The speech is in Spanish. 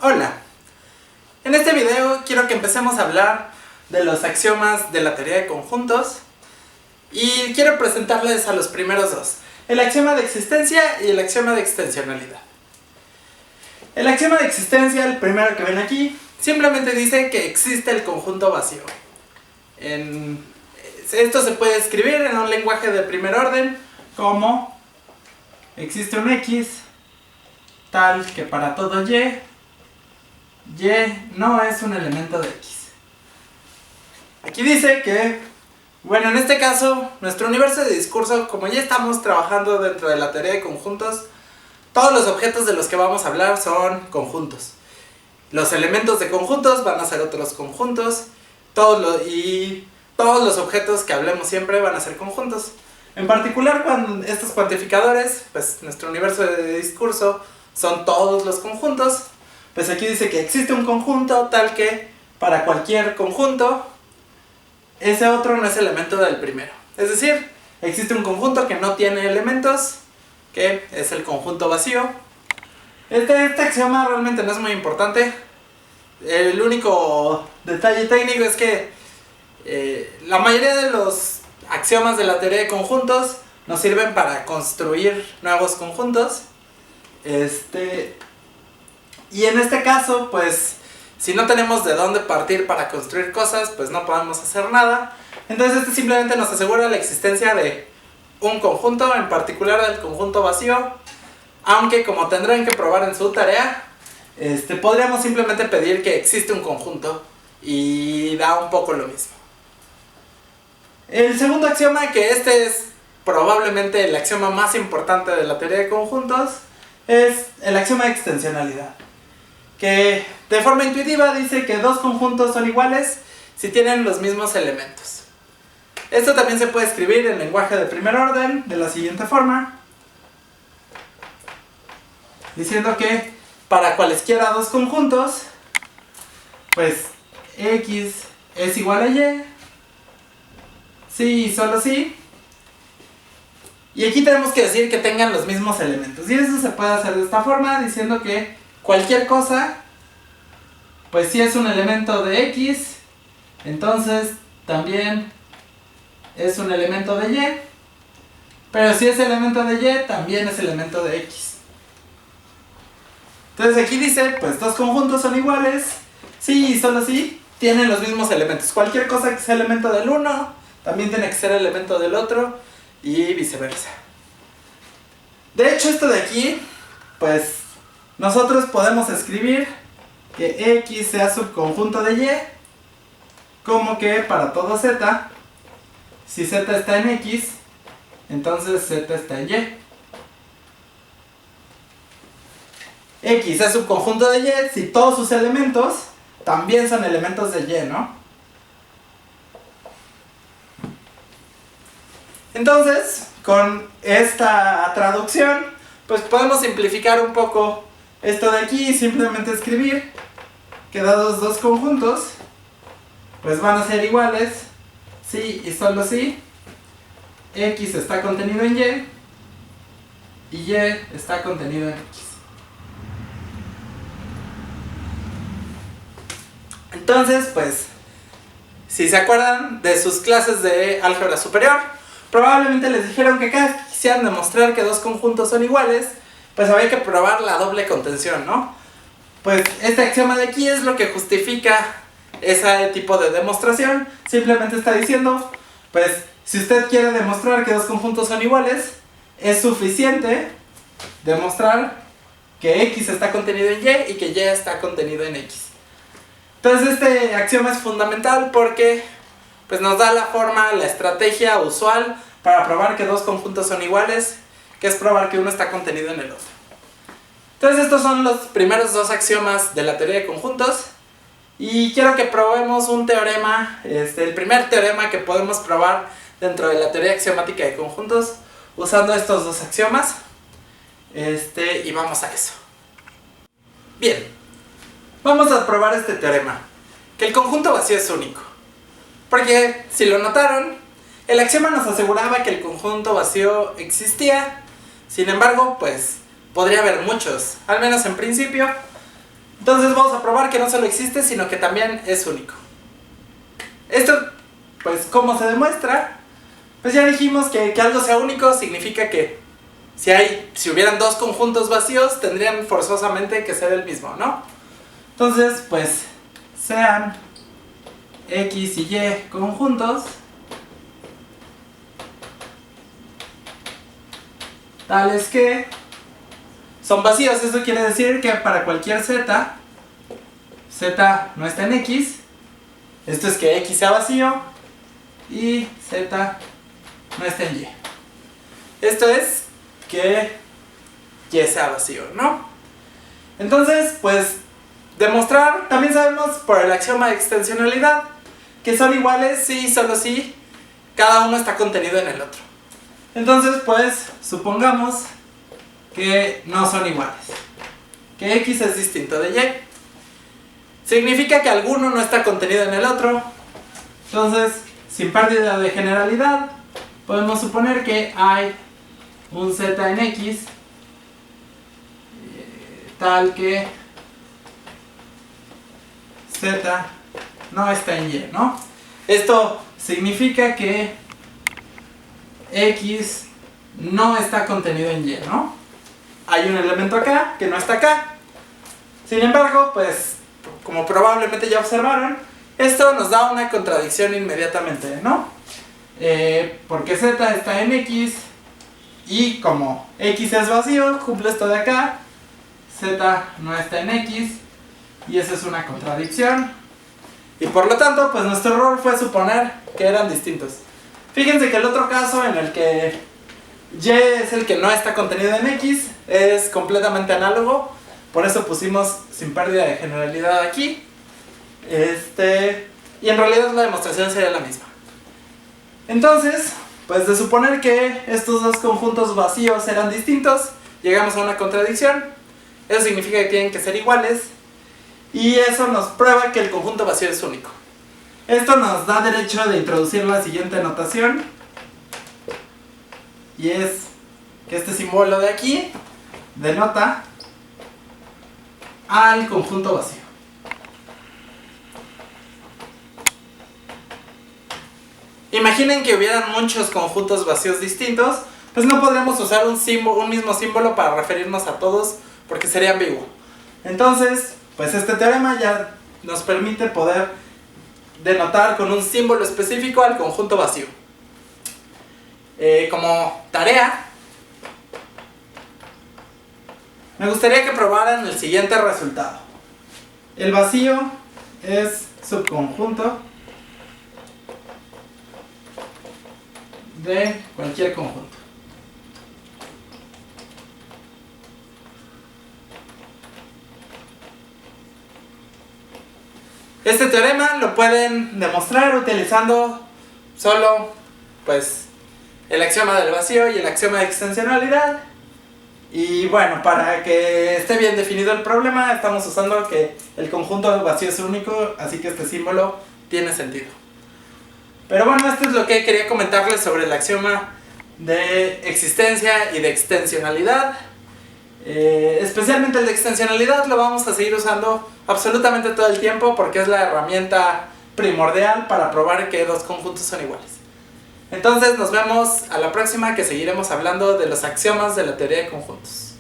Hola, en este video quiero que empecemos a hablar de los axiomas de la teoría de conjuntos y quiero presentarles a los primeros dos, el axioma de existencia y el axioma de extensionalidad. El axioma de existencia, el primero que ven aquí, simplemente dice que existe el conjunto vacío. Esto se puede escribir en un lenguaje de primer orden como existe un X tal que para todo Y no es un elemento de X. Aquí dice que, bueno, en este caso, nuestro universo de discurso, como ya estamos trabajando dentro de la teoría de conjuntos, todos los objetos de los que vamos a hablar son conjuntos. Los elementos de conjuntos van a ser otros conjuntos, y todos los objetos que hablemos siempre van a ser conjuntos. En particular, cuando estos cuantificadores, pues nuestro universo de discurso son todos los conjuntos. Pues aquí dice que existe un conjunto tal que para cualquier conjunto ese otro no es elemento del primero. Es decir, existe un conjunto que no tiene elementos, que es el conjunto vacío. Este axioma realmente no es muy importante. El único detalle técnico es que la mayoría de los axiomas de la teoría de conjuntos nos sirven para construir nuevos conjuntos. Y en este caso, pues, si no tenemos de dónde partir para construir cosas, pues no podemos hacer nada. Entonces simplemente nos asegura la existencia de un conjunto, en particular del conjunto vacío. Aunque como tendrán que probar en su tarea, podríamos simplemente pedir que existe un conjunto y da un poco lo mismo. El segundo axioma, que este es probablemente el axioma más importante de la teoría de conjuntos, es el axioma de extensionalidad, que de forma intuitiva dice que dos conjuntos son iguales si tienen los mismos elementos. Esto también se puede escribir en lenguaje de primer orden de la siguiente forma, diciendo que para cualesquiera dos conjuntos, pues X es igual a Y, sí y solo sí. Y aquí tenemos que decir que tengan los mismos elementos. Y eso se puede hacer de esta forma, diciendo que cualquier cosa, pues si es un elemento de X, entonces también es un elemento de Y. Pero si es elemento de Y, también es elemento de X. Entonces aquí dice, pues dos conjuntos son iguales, sí y solo sí, tienen los mismos elementos. Cualquier cosa que sea elemento del uno, también tiene que ser elemento del otro, y viceversa. De hecho, esto de aquí, pues nosotros podemos escribir que X sea subconjunto de Y, como que para todo Z, si Z está en X, entonces Z está en Y. X es subconjunto de Y si todos sus elementos también son elementos de Y, ¿no? Entonces, con esta traducción, pues podemos simplificar un poco esto de aquí y simplemente escribir que dados dos conjuntos, pues van a ser iguales, sí y solo sí, X está contenido en Y y está contenido en X. Entonces, pues, si se acuerdan de sus clases de álgebra superior, probablemente les dijeron que cada que quisieran demostrar que dos conjuntos son iguales, pues había que probar la doble contención, ¿no? Pues este axioma de aquí es lo que justifica ese tipo de demostración. Simplemente está diciendo, pues si usted quiere demostrar que dos conjuntos son iguales, es suficiente demostrar que X está contenido en Y y que Y está contenido en X. Entonces este axioma es fundamental porque pues nos da la forma, la estrategia usual para probar que dos conjuntos son iguales, que es probar que uno está contenido en el otro. Entonces estos son los primeros dos axiomas de la teoría de conjuntos y quiero que probemos un teorema, el primer teorema que podemos probar dentro de la teoría axiomática de conjuntos usando estos dos axiomas, y vamos a eso. Bien, vamos a probar este teorema, que el conjunto vacío es único. Porque, si lo notaron, el axioma nos aseguraba que el conjunto vacío existía. Sin embargo, pues, podría haber muchos, al menos en principio. Entonces vamos a probar que no solo existe, sino que también es único. Esto, pues, ¿cómo se demuestra? Pues ya dijimos que algo sea único significa que si hubieran dos conjuntos vacíos, tendrían forzosamente que ser el mismo, ¿no? Entonces, pues, sean X y Y conjuntos tales que son vacíos. Eso quiere decir que para cualquier Z no está en X. Esto es que X sea vacío y Z no está en Y. Esto es que Y sea vacío, ¿no? Entonces, pues, demostrar, también sabemos por el axioma de extensionalidad que son iguales si y solo si cada uno está contenido en el otro. Entonces, pues, supongamos que no son iguales, que X es distinto de Y. Significa que alguno no está contenido en el otro. Entonces, sin pérdida de generalidad, podemos suponer que hay un Z en X tal que Z no está en Y, ¿no? Esto significa que X no está contenido en Y, ¿no? Hay un elemento acá que no está acá. Sin embargo, pues, como probablemente ya observaron, esto nos da una contradicción inmediatamente, ¿no? Porque Z está en X y como X es vacío, cumple esto de acá, Z no está en X y esa es una contradicción. Y por lo tanto, pues nuestro error fue suponer que eran distintos. Fíjense que el otro caso en el que Y es el que no está contenido en X es completamente análogo. Por eso pusimos sin pérdida de generalidad aquí. Y en realidad la demostración sería la misma. Entonces, pues de suponer que estos dos conjuntos vacíos eran distintos, llegamos a una contradicción. Eso significa que tienen que ser iguales. Y eso nos prueba que el conjunto vacío es único. Esto nos da derecho de introducir la siguiente notación. Y es que este símbolo de aquí denota al conjunto vacío. Imaginen que hubieran muchos conjuntos vacíos distintos, pues no podríamos usar un mismo símbolo para referirnos a todos porque sería ambiguo. Entonces, pues este teorema ya nos permite poder denotar con un símbolo específico al conjunto vacío. Como tarea, me gustaría que probaran el siguiente resultado. El vacío es subconjunto de cualquier conjunto. Este teorema lo pueden demostrar utilizando solo, pues, el axioma del vacío y el axioma de extensionalidad. Y bueno, para que esté bien definido el problema, estamos usando que el conjunto vacío es único, así que este símbolo tiene sentido. Pero bueno, esto es lo que quería comentarles sobre el axioma de existencia y de extensionalidad. Especialmente el de extensionalidad lo vamos a seguir usando absolutamente todo el tiempo porque es la herramienta primordial para probar que dos conjuntos son iguales. Entonces nos vemos a la próxima, que seguiremos hablando de los axiomas de la teoría de conjuntos.